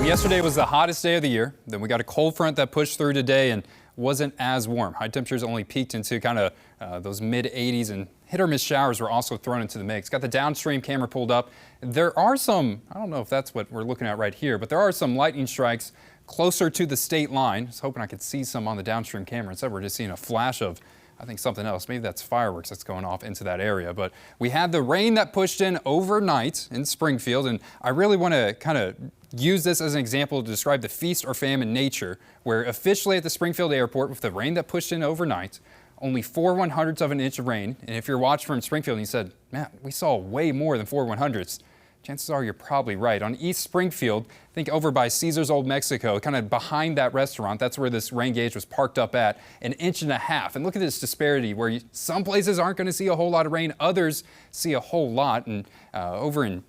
Yesterday was the hottest day of the year. Then we got a cold front that pushed through today and wasn't as warm. High temperatures only peaked into kind of those mid 80s, and hit or miss showers were also thrown into the mix. Got the downstream camera pulled up. There are some, I don't know if that's what we're looking at right here, but there are some lightning strikes closer to the state line. I was hoping I could see some on the downstream camera. Instead, we're just seeing a flash of, I think, something else. Maybe that's fireworks that's going off into that area. But we had the rain that pushed in overnight in Springfield, and I really want to kind of use this as an example to describe the feast or famine nature, where officially at the Springfield airport, with the rain that pushed in overnight, only 4/100ths of an inch of rain. And if you're watching from Springfield and you said, "Matt, we saw way more than 4/100ths," chances are you're probably right. On East Springfield, I think over by Caesar's Old Mexico, kind of behind that restaurant, that's where this rain gauge was parked up at, 1.5 inches. And look at this disparity where some places aren't going to see a whole lot of rain, others see a whole lot. And over in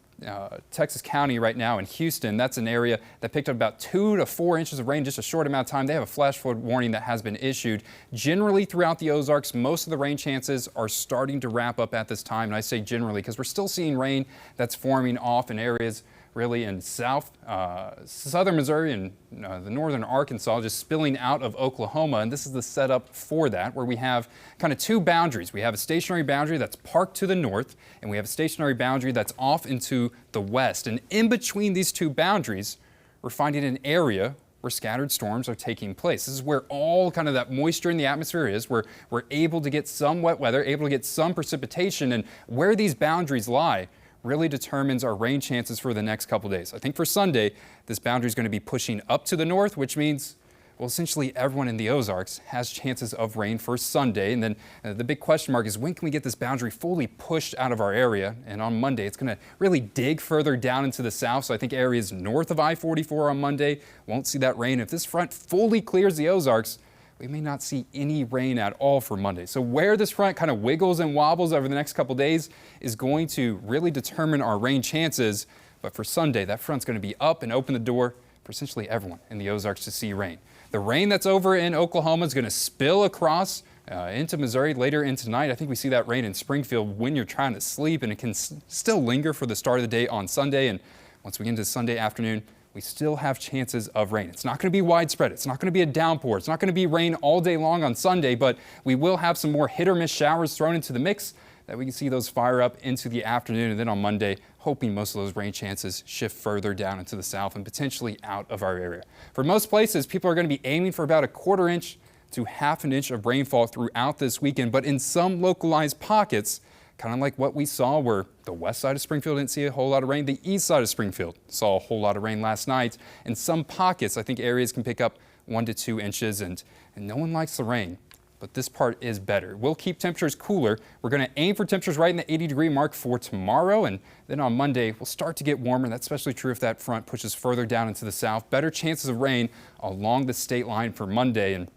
Texas County right now in Houston, that's an area that picked up about 2 to 4 inches of rain in just a short amount of time. They have a flash flood warning that has been issued. Generally throughout the Ozarks, most of the rain chances are starting to wrap up at this time. And I say generally because we're still seeing rain that's forming off in areas really in southern Missouri and the northern Arkansas, just spilling out of Oklahoma. And this is the setup for that, where we have kind of two boundaries. We have a stationary boundary that's parked to the north, and we have a stationary boundary that's off into the west. And in between these two boundaries, we're finding an area where scattered storms are taking place. This is where all kind of that moisture in the atmosphere is, where we're able to get some wet weather, able to get some precipitation. And where these boundaries lie really determines our rain chances for the next couple days. I think for Sunday, this boundary is going to be pushing up to the north, which means, well, essentially everyone in the Ozarks has chances of rain for Sunday. And then the big question mark is, when can we get this boundary fully pushed out of our area? And on Monday, it's going to really dig further down into the south. So I think areas north of I-44 on Monday won't see that rain. If this front fully clears the Ozarks, we may not see any rain at all for Monday. So where this front kind of wiggles and wobbles over the next couple days is going to really determine our rain chances. But for Sunday, that front's going to be up and open the door for essentially everyone in the Ozarks to see rain. The rain that's over in Oklahoma is going to spill across into Missouri later in tonight. I think we see that rain in Springfield when you're trying to sleep, and it can still linger for the start of the day on Sunday. And once we get into Sunday afternoon, we still have chances of rain. It's not going to be widespread. It's not going to be a downpour. It's not going to be rain all day long on Sunday, but we will have some more hit or miss showers thrown into the mix that we can see those fire up into the afternoon. And then on Monday, hoping most of those rain chances shift further down into the south and potentially out of our area. For most places, people are going to be aiming for about 1/4 inch to 1/2 inch of rainfall throughout this weekend, but in some localized pockets, kind of like what we saw where the west side of Springfield didn't see a whole lot of rain. The east side of Springfield saw a whole lot of rain last night. In some pockets, I think areas can pick up 1 to 2 inches, and no one likes the rain, but this part is better. We'll keep temperatures cooler. We're going to aim for temperatures right in the 80-degree mark for tomorrow, and then on Monday, we'll start to get warmer. That's especially true if that front pushes further down into the south. Better chances of rain along the state line for Monday, and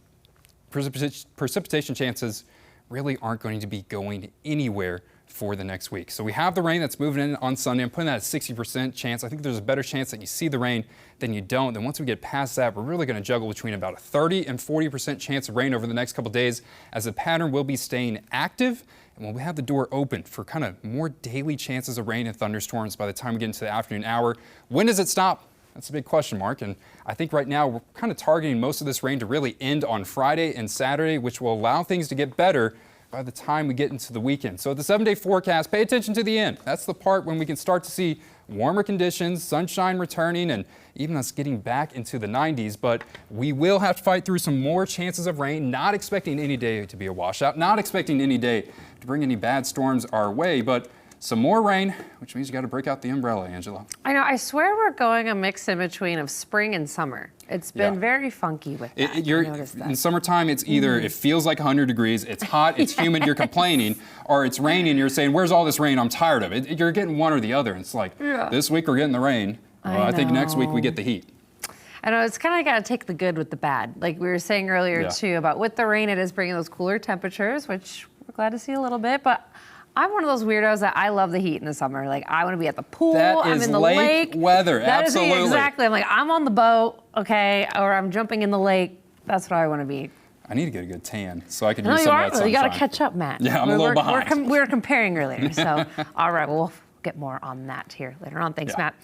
precipitation chances really aren't going to be going anywhere for the next week. So we have the rain that's moving in on Sunday. I'm putting that at 60% chance. I think there's a better chance that you see the rain than you don't. Then once we get past that, we're really going to juggle between about a 30 and 40% chance of rain over the next couple days, as the pattern will be staying active. And when we have the door open for kind of more daily chances of rain and thunderstorms by the time we get into the afternoon hour, when does it stop? That's a big question mark. And I think right now we're kind of targeting most of this rain to really end on Friday and Saturday, which will allow things to get better by the time we get into the weekend. So the 7-day forecast, pay attention to the end. That's the part when we can start to see warmer conditions, sunshine returning, and even us getting back into the 90s. But we will have to fight through some more chances of rain. Not expecting any day to be a washout, not expecting any day to bring any bad storms our way, but some more rain, which means you got to break out the umbrella, Angela. I know. I swear we're going a mix in between of spring and summer. It's been very funky with that. In summertime, it's either it feels like 100 degrees, it's hot, it's humid, you're complaining, or it's raining, you're saying, where's all this rain? I'm tired of it. You're getting one or the other. It's like, this week we're getting the rain. I think next week we get the heat. I know, it's kind of got to take the good with the bad. Like we were saying earlier, too, about with the rain, it is bringing those cooler temperatures, which we're glad to see a little bit. But I'm one of those weirdos that I love the heat in the summer. Like, I want to be at the pool. I'm in the lake. Weather, absolutely. Exactly. I'm like, I'm on the boat, okay, or I'm jumping in the lake. That's what I want to be. I need to get a good tan so I can use some of that sunshine. You got to catch up, Matt. Yeah, I'm a little behind. We were comparing earlier, so all right, we'll get more on that here later on. Thanks, Matt.